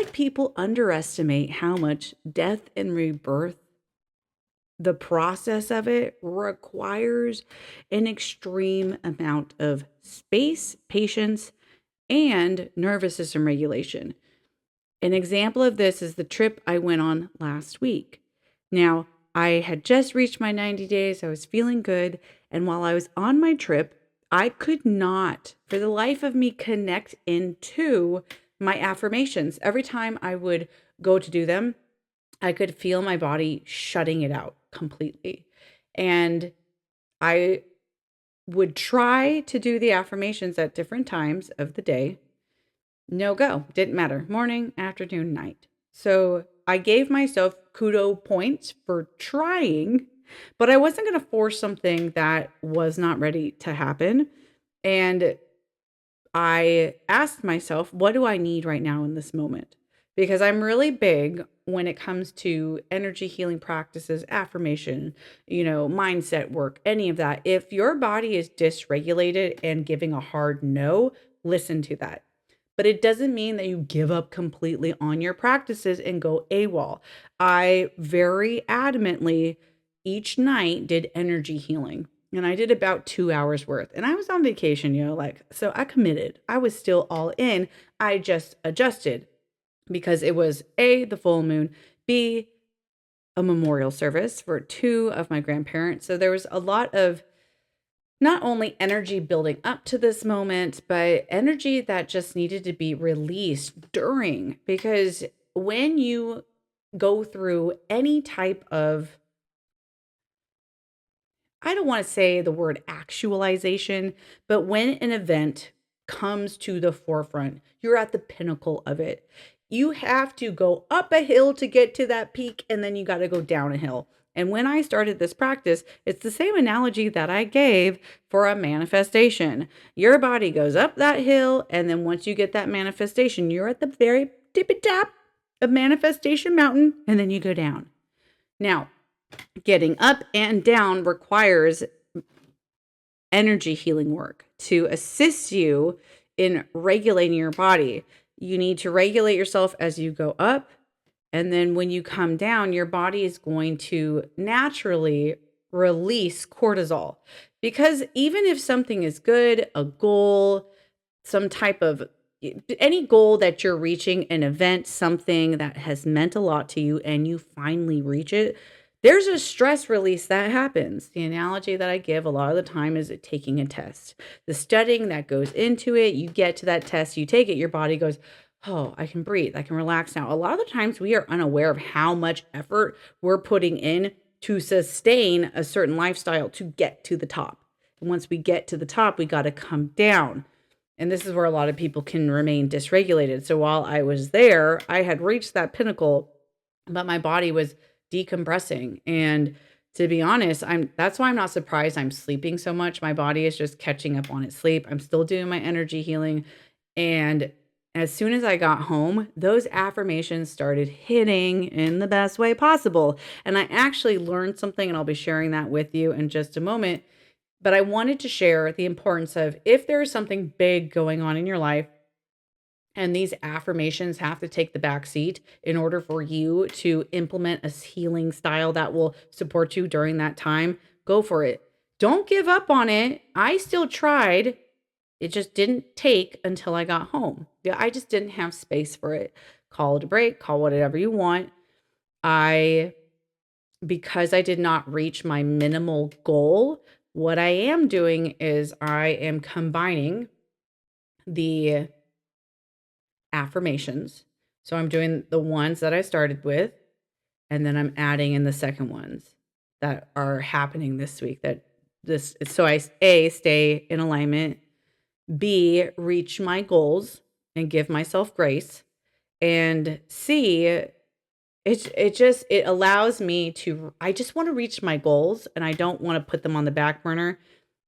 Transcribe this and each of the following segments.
like people underestimate how much death and rebirth, the process of it, requires an extreme amount of space, patience, and nervous system regulation. An example of this is the trip I went on last week. Now, I had just reached my 90 days. I was feeling good. And while I was on my trip, I could not, for the life of me, connect into my affirmations. Every time I would go to do them, I could feel my body shutting it out completely. And I would try to do the affirmations at different times of the day. No go. Didn't matter. Morning, afternoon, night. So I gave myself kudo points for trying, but I wasn't going to force something that was not ready to happen. And I asked myself, what do I need right now in this moment? Because I'm really big when it comes to energy healing practices, affirmation, mindset work, any of that. If your body is dysregulated and giving a hard no, listen to that. But it doesn't mean that you give up completely on your practices and go AWOL. I very adamantly each night did energy healing. And I did about 2 hours worth. And I was on vacation, so I committed. I was still all in. I just adjusted because it was A, the full moon, B, a memorial service for two of my grandparents. So there was a lot of not only energy building up to this moment, but energy that just needed to be released during. Because when you go through any type of, I don't want to say the word actualization, but when an event comes to the forefront, you're at the pinnacle of it. You have to go up a hill to get to that peak, and then you got to go down a hill. And when I started this practice, it's the same analogy that I gave for a manifestation. Your body goes up that hill, and then once you get that manifestation, you're at the very tippy top of Manifestation Mountain, and then you go down. Now, getting up and down requires energy healing work to assist you in regulating your body. You need to regulate yourself as you go up. And then when you come down, your body is going to naturally release cortisol. Because even if something is good, a goal, some type of any goal that you're reaching, an event, something that has meant a lot to you, and you finally reach it, there's a stress release that happens. The analogy that I give a lot of the time is taking a test. The studying that goes into it, you get to that test, you take it, your body goes, oh, I can breathe, I can relax now. A lot of the times we are unaware of how much effort we're putting in to sustain a certain lifestyle to get to the top. And once we get to the top, we got to come down. And this is where a lot of people can remain dysregulated. So while I was there, I had reached that pinnacle, but my body was decompressing. And to be honest, that's why I'm not surprised I'm sleeping so much. My body is just catching up on its sleep. I'm still doing my energy healing. And as soon as I got home, those affirmations started hitting in the best way possible. And I actually learned something, and I'll be sharing that with you in just a moment. But I wanted to share the importance of if there is something big going on in your life, and these affirmations have to take the back seat in order for you to implement a healing style that will support you during that time, go for it. Don't give up on it. I still tried. It just didn't take until I got home. Yeah, I just didn't have space for it. Call it a break, call whatever you want. Because I did not reach my minimal goal, what I am doing is I am combining the affirmations. So I'm doing the ones that I started with, and then I'm adding in the second ones that are happening this week. So I stay in alignment, B, reach my goals and give myself grace, and C, it allows me to, I just want to reach my goals and I don't want to put them on the back burner.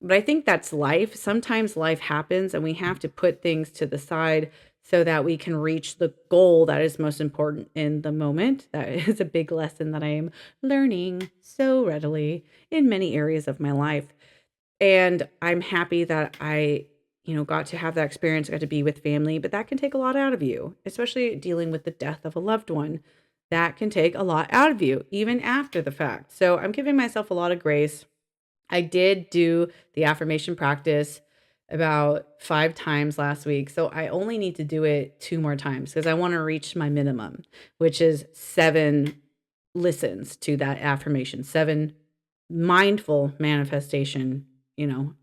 But I think that's life. Sometimes life happens and we have to put things to the side so that we can reach the goal that is most important in the moment. That is a big lesson that I am learning so readily in many areas of my life. And I'm happy that got to have that experience, got to be with family, but that can take a lot out of you, especially dealing with the death of a loved one. That can take a lot out of you, even after the fact. So I'm giving myself a lot of grace. I did do the affirmation practice about 5 times last week. So I only need to do it 2 more times because I want to reach my minimum, which is 7 listens to that affirmation, 7 mindful manifestation,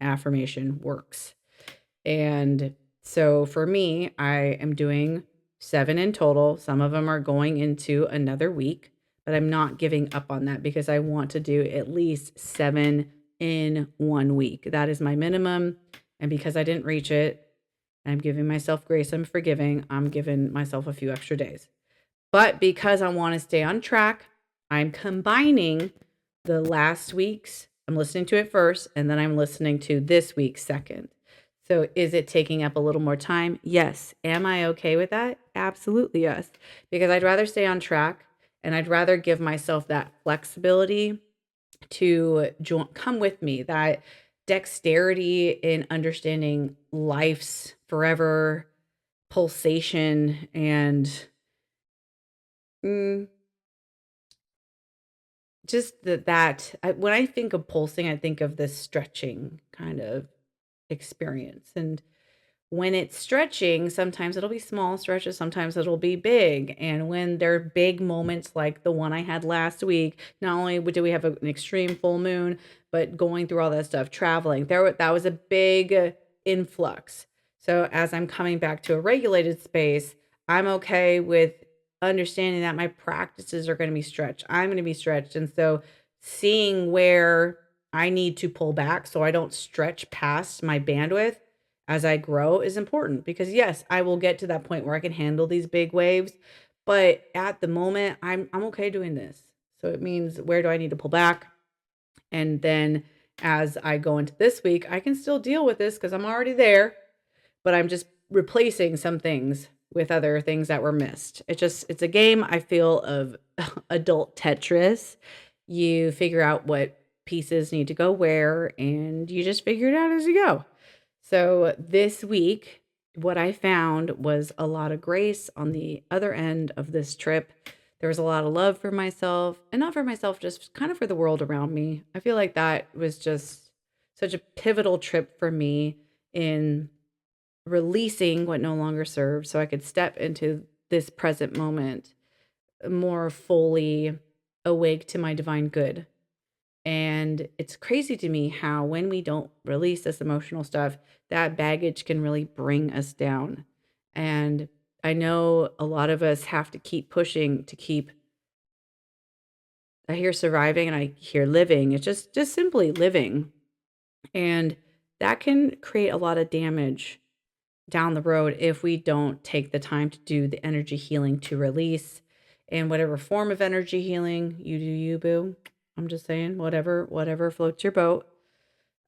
affirmation works. And so for me, I am doing 7 in total. Some of them are going into another week, but I'm not giving up on that because I want to do at least 7 in 1 week. That is my minimum. And because I didn't reach it, I'm giving myself grace. I'm forgiving. I'm giving myself a few extra days. But because I want to stay on track, I'm combining the last week's, I'm listening to it first, and then I'm listening to this week's second. So is it taking up a little more time? Yes. Am I okay with that? Absolutely yes. Because I'd rather stay on track and I'd rather give myself that flexibility to come with me, that dexterity in understanding life's forever pulsation and mm, just when I think of pulsing, I think of this stretching kind of experience. And when it's stretching, sometimes it'll be small stretches, sometimes it'll be big. And when there are big moments like the one I had last week, not only do we have an extreme full moon, but going through all that stuff, traveling, that was a big influx. So as I'm coming back to a regulated space, I'm okay with understanding that my practices are going to be stretched. I'm going to be stretched. And so seeing where I need to pull back so I don't stretch past my bandwidth as I grow is important because yes, I will get to that point where I can handle these big waves, but at the moment I'm okay doing this. So it means where do I need to pull back? And then as I go into this week, I can still deal with this because I'm already there, but I'm just replacing some things with other things that were missed. It's a game I feel of adult Tetris. You figure out what pieces need to go where and you just figure it out as you go. So this week, what I found was a lot of grace on the other end of this trip. There was a lot of love for myself, and not for myself, just kind of for the world around me. I feel like that was just such a pivotal trip for me in releasing what no longer serves so I could step into this present moment more fully awake to my divine good. And it's crazy to me how when we don't release this emotional stuff, that baggage can really bring us down. And I know a lot of us have to keep pushing to keep, I hear surviving and I hear living. It's just simply living. And that can create a lot of damage down the road if we don't take the time to do the energy healing to release and whatever form of energy healing you do, you boo. I'm just saying, whatever floats your boat.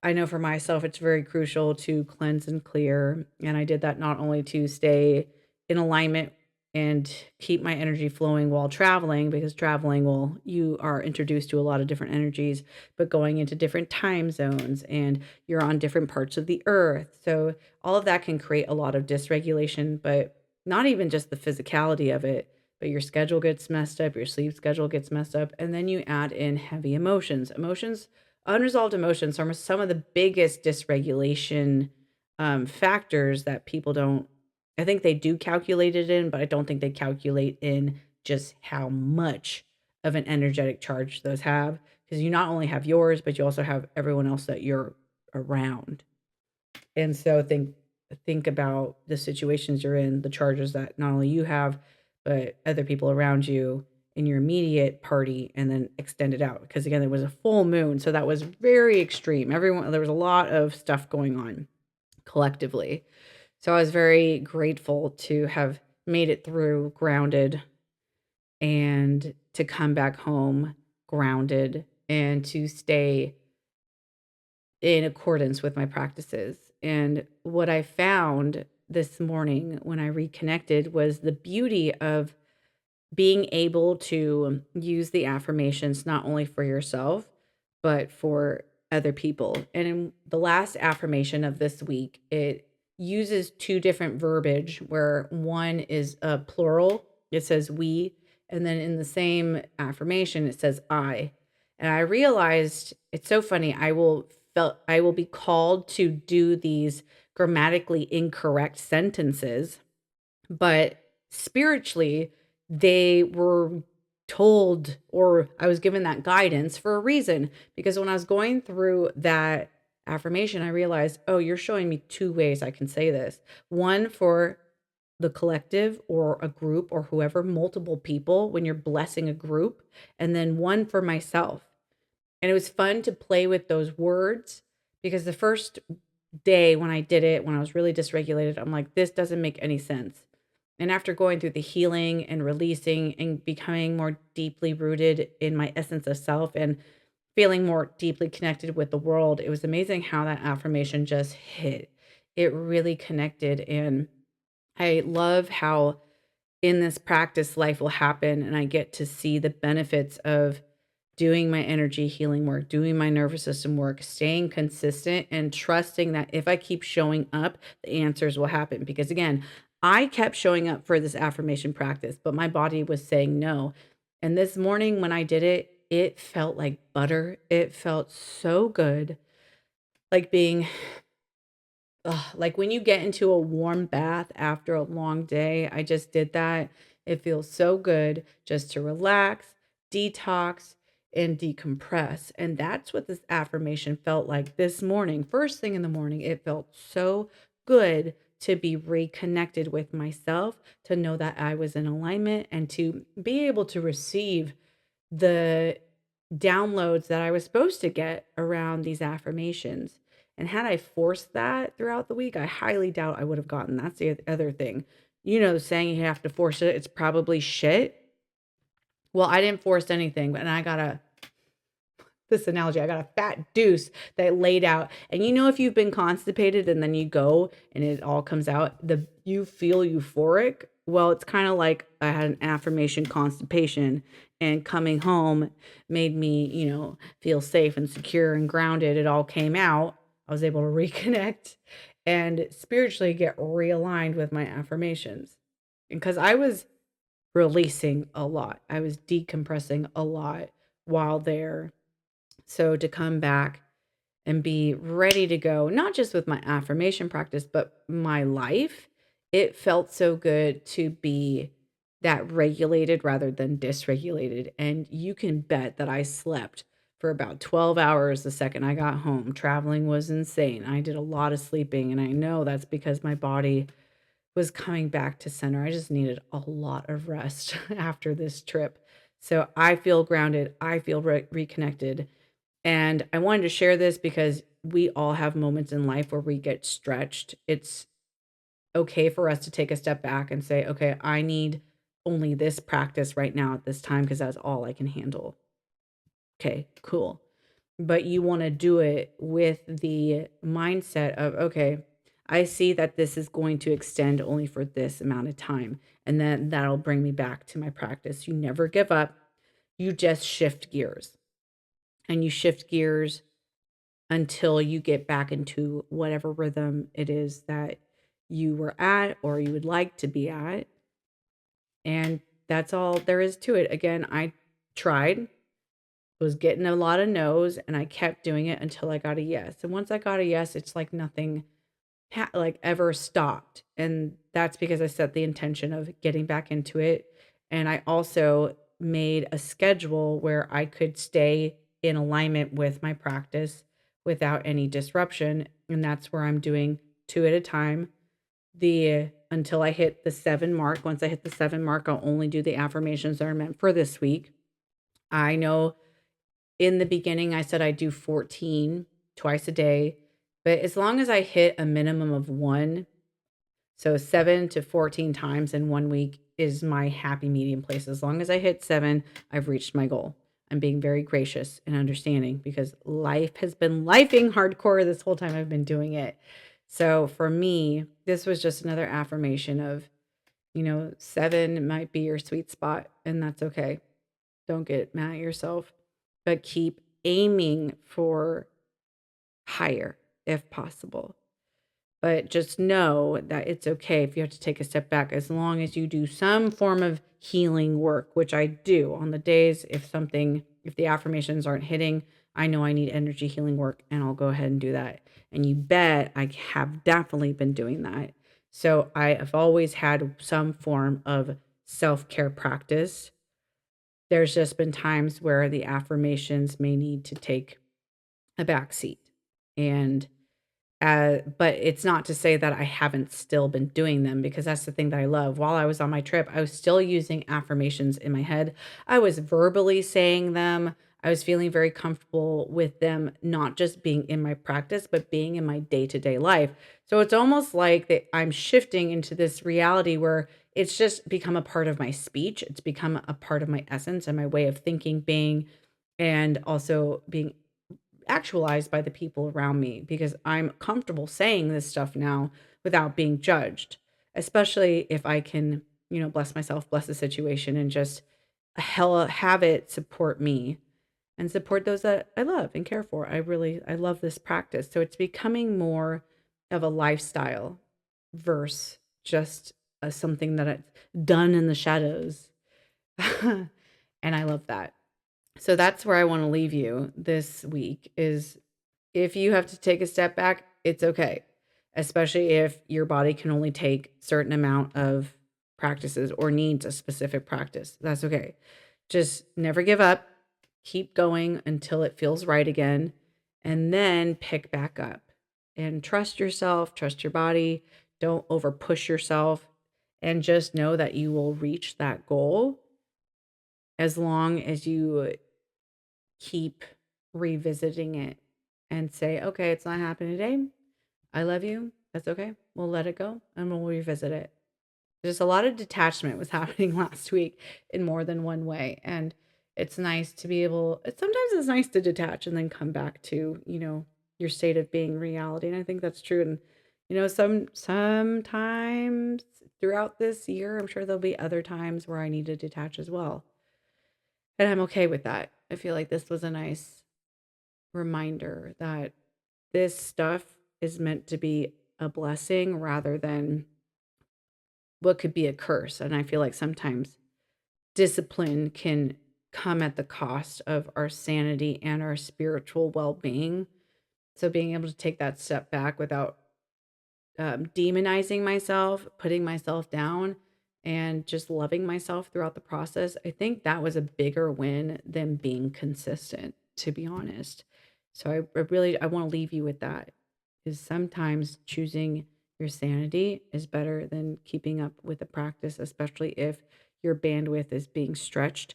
I know for myself, it's very crucial to cleanse and clear. And I did that not only to stay in alignment and keep my energy flowing while traveling, because traveling will, you are introduced to a lot of different energies, but going into different time zones and you're on different parts of the earth. So all of that can create a lot of dysregulation, but not even just the physicality of it, but your schedule gets messed up, your sleep schedule gets messed up. And then you add in heavy emotions. Unresolved emotions are some of the biggest dysregulation factors that people don't, I think they do calculate it in, but I don't think they calculate in just how much of an energetic charge those have. Because you not only have yours, but you also have everyone else that you're around. And so think about the situations you're in, the charges that not only you have, but other people around you in your immediate party, and then extend it out. Because again, there was a full moon, so that was very extreme. There was a lot of stuff going on collectively. So I was very grateful to have made it through grounded and to come back home grounded and to stay in accordance with my practices. And what I found this morning when I reconnected was the beauty of being able to use the affirmations not only for yourself, but for other people. And in the last affirmation of this week, it uses two different verbiage where one is a plural, it says we, and then in the same affirmation it says I. And I realized it's so funny. I will be called to do these grammatically incorrect sentences, but spiritually, they were told, or I was given that guidance for a reason. Because when I was going through that affirmation, I realized, oh, you're showing me two ways I can say this. One for the collective or a group or whoever, multiple people, when you're blessing a group, and then one for myself. And it was fun to play with those words because the first day when I did it, when I was really dysregulated, I'm like, this doesn't make any sense. And after going through the healing and releasing and becoming more deeply rooted in my essence of self and feeling more deeply connected with the world, it was amazing how that affirmation just hit. It really connected. And I love how in this practice life will happen and I get to see the benefits of doing my energy healing work, doing my nervous system work, staying consistent and trusting that if I keep showing up, the answers will happen. Because again, I kept showing up for this affirmation practice, but my body was saying no. And this morning when I did it, it felt like butter. It felt so good, like being like when you get into a warm bath after a long day, I just did that. It feels so good just to relax, detox, and decompress. And that's what this affirmation felt like this morning. First thing in the morning, it felt so good to be reconnected with myself, to know that I was in alignment, and to be able to receive the downloads that I was supposed to get around these affirmations. And had I forced that throughout the week, I highly doubt I would have gotten. That's the other thing. You know, the saying you have to force it, it's probably shit. Well, I didn't force anything, and I got a this analogy. I got a fat deuce that laid out. And you know, if you've been constipated and then you go and it all comes out, you feel euphoric. Well, it's kind of like I had an affirmation constipation and coming home made me, feel safe and secure and grounded. It all came out. I was able to reconnect and spiritually get realigned with my affirmations. Because I was releasing a lot. I was decompressing a lot while there, so to come back and be ready to go, not just with my affirmation practice, but my life, it felt so good to be that regulated rather than dysregulated. And you can bet that I slept for about 12 hours the second I got home. Traveling was insane. I did a lot of sleeping, and I know that's because my body was coming back to center. I just needed a lot of rest after this trip. So I feel grounded. I feel reconnected, and I wanted to share this because we all have moments in life where we get stretched. It's okay for us to take a step back and say, okay, I need only this practice right now at this time because that's all I can handle. Okay, cool. But you want to do it with the mindset of, okay, I see that this is going to extend only for this amount of time. And then that'll bring me back to my practice. You never give up. You just shift gears, and you shift gears until you get back into whatever rhythm it is that you were at or you would like to be at. And that's all there is to it. Again, I tried, was getting a lot of no's, and I kept doing it until I got a yes. And once I got a yes, it's like nothing like ever stopped. And that's because I set the intention of getting back into it. And I also made a schedule where I could stay in alignment with my practice without any disruption. And that's where I'm doing two at a time. The until I hit the 7 mark. Once I hit the 7 mark, I'll only do the affirmations that are meant for this week. I know in the beginning I said I do 14 twice a day, but as long as I hit a minimum of one, so 7 to 14 times in 1 week is my happy medium place. As long as I hit 7, I've reached my goal. I'm being very gracious and understanding because life has been lifing hardcore this whole time I've been doing it. So for me, this was just another affirmation of, 7 might be your sweet spot, and that's okay. Don't get mad at yourself, but keep aiming for higher if possible. But just know that it's okay if you have to take a step back, as long as you do some form of healing work, which I do on the days if the affirmations aren't hitting, I know I need energy healing work and I'll go ahead and do that. And you bet I have definitely been doing that. So I have always had some form of self-care practice. There's just been times where the affirmations may need to take a back seat. And but it's not to say that I haven't still been doing them, because that's the thing that I love. While I was on my trip, I was still using affirmations in my head. I was verbally saying them. I was feeling very comfortable with them, not just being in my practice, but being in my day-to-day life. So it's almost like that I'm shifting into this reality where it's just become a part of my speech. It's become a part of my essence and my way of thinking, being, and also being actualized by the people around me, because I'm comfortable saying this stuff now without being judged, especially if I can, bless myself, bless the situation, and just have it support me and support those that I love and care for. I love this practice. So it's becoming more of a lifestyle versus just something that it's done in the shadows. And I love that. So that's where I want to leave you this week is, if you have to take a step back, it's okay. Especially if your body can only take certain amount of practices or needs a specific practice. That's okay. Just never give up. Keep going until it feels right again, and then pick back up and trust yourself, trust your body. Don't over push yourself, and just know that you will reach that goal as long as you keep revisiting it and say, okay, it's not happening today. I love you. That's okay. We'll let it go and we'll revisit it. There's a lot of detachment was happening last week in more than one way. And it's nice to be sometimes it's nice to detach and then come back to, your state of being reality. And I think that's true. And, sometimes throughout this year, I'm sure there'll be other times where I need to detach as well. And I'm okay with that. I feel like this was a nice reminder that this stuff is meant to be a blessing rather than what could be a curse. And I feel like sometimes discipline can come at the cost of our sanity and our spiritual well being. So being able to take that step back without demonizing myself, putting myself down, and just loving myself throughout the process, I think that was a bigger win than being consistent, to be honest. So I want to leave you with that. Is sometimes choosing your sanity is better than keeping up with the practice, especially if your bandwidth is being stretched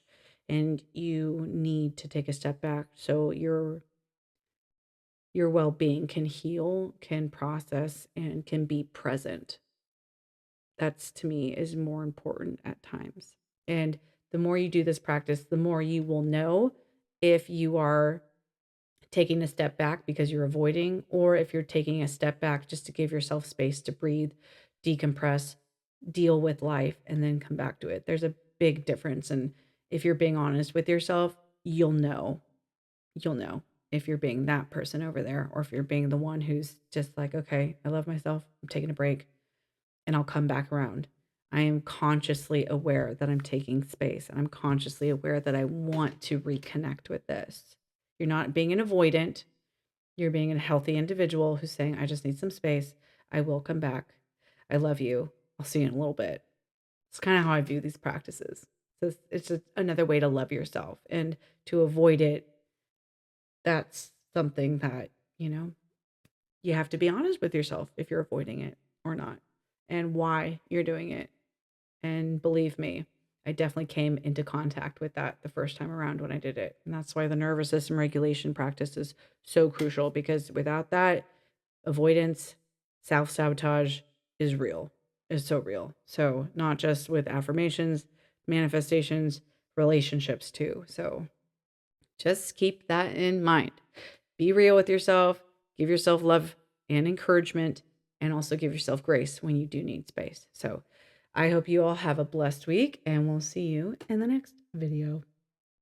and you need to take a step back so your well-being can heal, can process, and can be present. That's, to me, is more important at times. And the more you do this practice, the more you will know if you are taking a step back because you're avoiding, or if you're taking a step back just to give yourself space to breathe, decompress, deal with life, and then come back to it. There's a big difference. And if you're being honest with yourself, you'll know. You'll know if you're being that person over there, or if you're being the one who's just like, okay, I love myself. I'm taking a break and I'll come back around. I am consciously aware that I'm taking space, and I'm consciously aware that I want to reconnect with this. You're not being an avoidant. You're being a healthy individual who's saying, I just need some space. I will come back. I love you. I'll see you in a little bit. It's kind of how I view these practices. So it's just another way to love yourself, and to avoid it. That's something that, you have to be honest with yourself if you're avoiding it or not, and why you're doing it. And believe me, I definitely came into contact with that the first time around when I did it. And that's why the nervous system regulation practice is so crucial, because without that, avoidance, self sabotage is real, is so real. So, not just with affirmations, manifestations, relationships too. So, just keep that in mind. Be real with yourself, give yourself love and encouragement, and also give yourself grace when you do need space. So I hope you all have a blessed week, and we'll see you in the next video.